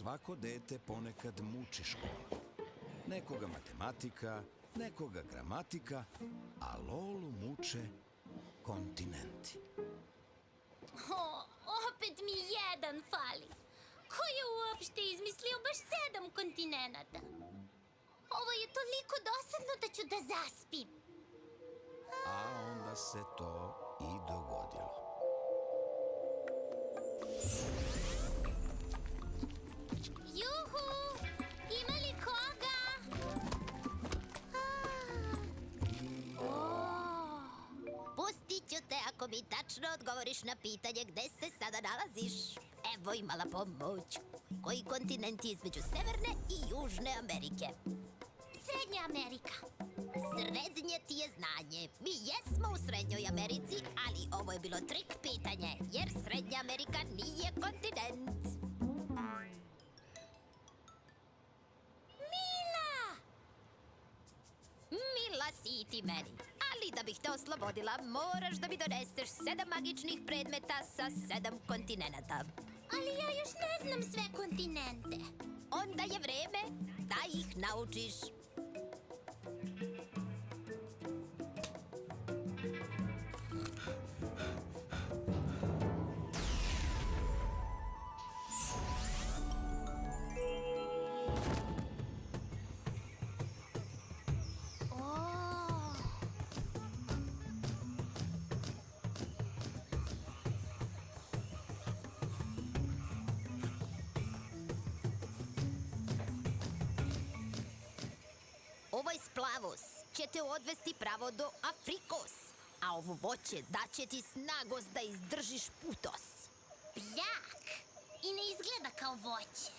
svako dete ponekad muči škola. Nekoga matematika, nekoga gramatika, a Lolu muče kontinenti. Opet mi jedan fali. Ko je uopšte izmislio baš 7 kontinenata? Ovo je toliko dosadno da ću da zaspim. A onda se to i dogodilo. Juhu! Ima li koga? Pustit ću te ako mi tačno odgovoriš na pitanje gde se sada nalaziš. Evo i mala pomoć. Koji kontinent je između Severne i Južne Amerike? Srednja Amerika. Srednje ti je znanje. Mi jesmo u Srednjoj Americi, ali ovo je bilo trik pitanje, jer Srednja Amerika nije kontinent. Mila! Mila si ti meni. Ali da bih te oslobodila, moraš da mi doneseš 7 magičnih predmeta sa 7 kontinenata. Ali ja još ne znam sve kontinente. Onda je vreme da ih naučiš. Ovaj splavos će te odvesti pravo do Afrikos, a ovo voće daće ti snagost da izdržiš putos. Bljak! I ne izgleda kao voće.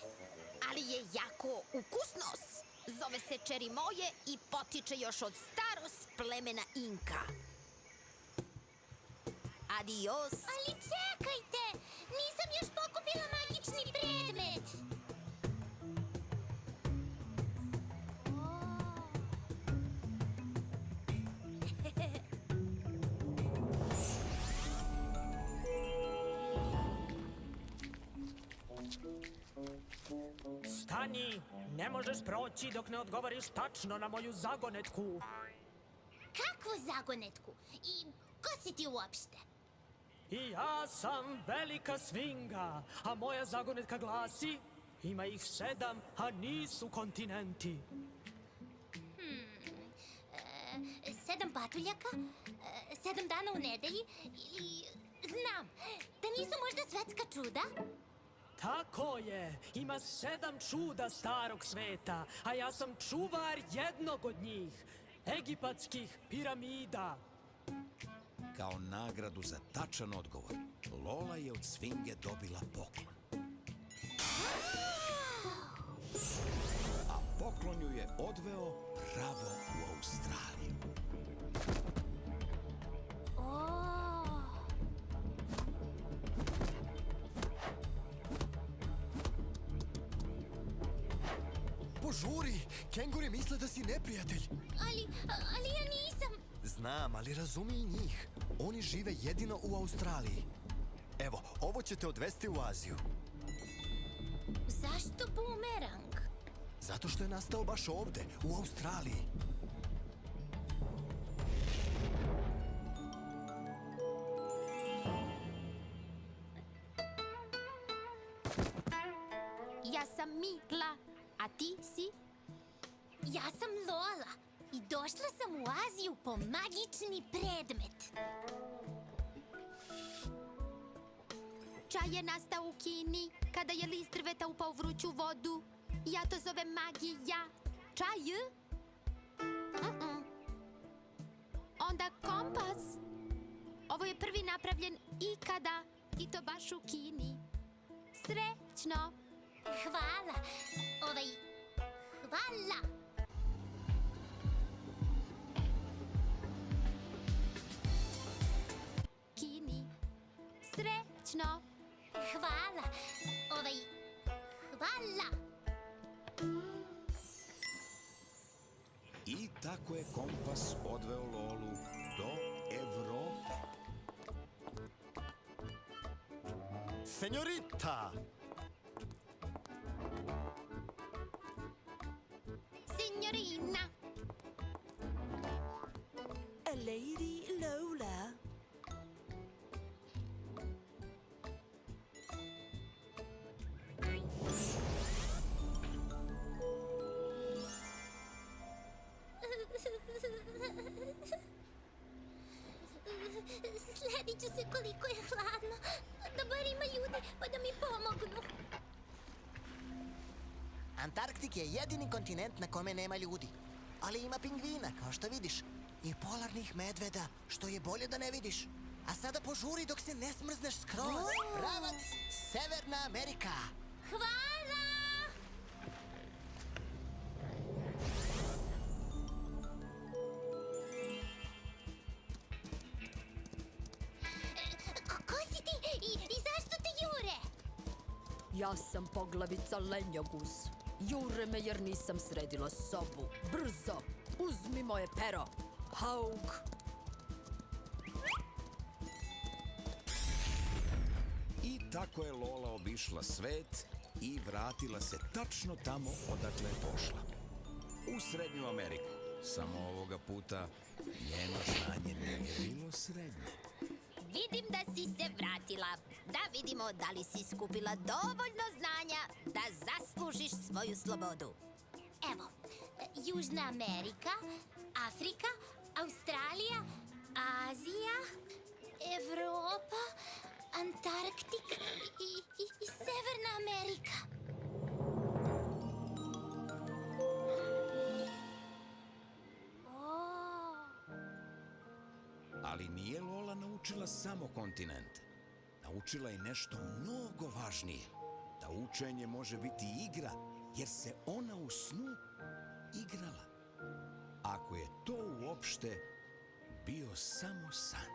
Ali je jako ukusnos. Zove se čerimoje i potiče još od staros plemena Inka. Adios. Ali čekajte! Nisam još pokupila magični predmet! Stani, ne možeš proći dok ne odgovoriš tačno na moju zagonetku. Kakvu zagonetku? I ko si ti uopšte? I ja sam velika svinga, a moja zagonetka glasi: ima ih 7, a nisu kontinenti. 7 patuljaka? 7 dana u nedelji? Ili... znam, da nisu možda svetska čuda? Tako je, ima 7 čuda starog sveta, a ja sam čuvar jednog od njih, egipatskih piramida. Kao nagradu za tačan odgovor, Lola je od sfinge dobila poklon. A poklon ju je odveo pravo u Australiju. Požuri! Kenguri misle da si neprijatelj. Ali ja nisam... Znam, ali razumi i njih. Oni žive jedino u Australiji. Evo, ovo će te odvesti u Aziju. Zašto bumerang? Zato što je nastao baš ovde, u Australiji. Ja sam Mila, a ti si? Ja sam Lola i došla sam u Aziju po magični predmet. Čaj je nastao u Kini kada je list drveta upao u vruću vodu. Ja to zovem magija. Čaj? Onda kompas. Ovo je prvi napravljen ikada i to baš u Kini. Srećno! Hvala. Hvala. Kini. Srećno! Hvala. Hvala. I tako je kompas odveo Lolu do Evrope. Senjorita! signorina. Lady Lola. Sledit ću se koliko je hladno. Da bar ima ljudi pa da mi pomognu. Antarktik je jedini kontinent na kome nema ljudi. Ali ima pingvina, kao što vidiš. I polarnih medveda, što je bolje da ne vidiš. A sada požuri dok se ne smrzneš skroz. Pravac, Severna Amerika. Hvala! Ko si ti i zašto te jure? Ja sam poglavica Lenjogus. Jure me jer nisam sredila sobu. Brzo, uzmi moje pero. Haug. I tako je Lola obišla svet i vratila se tačno tamo odakle je pošla. U Srednju Ameriku. Samo ovoga puta njeno znanje nije bilo srednje. Vidim da si se vratila. Da vidimo da li si skupila dovoljno znanja da zaslužiš svoju slobodu. Evo, Južna Amerika, Afrika, Australija, Azija, Evropa, Antarktik i Severna Amerika. O, Ali nije Lola naučila samo kontinente. Naučila je nešto mnogo važnije. Da učenje može biti igra, jer se ona u snu igrala. Ako je to uopšte bio samo san.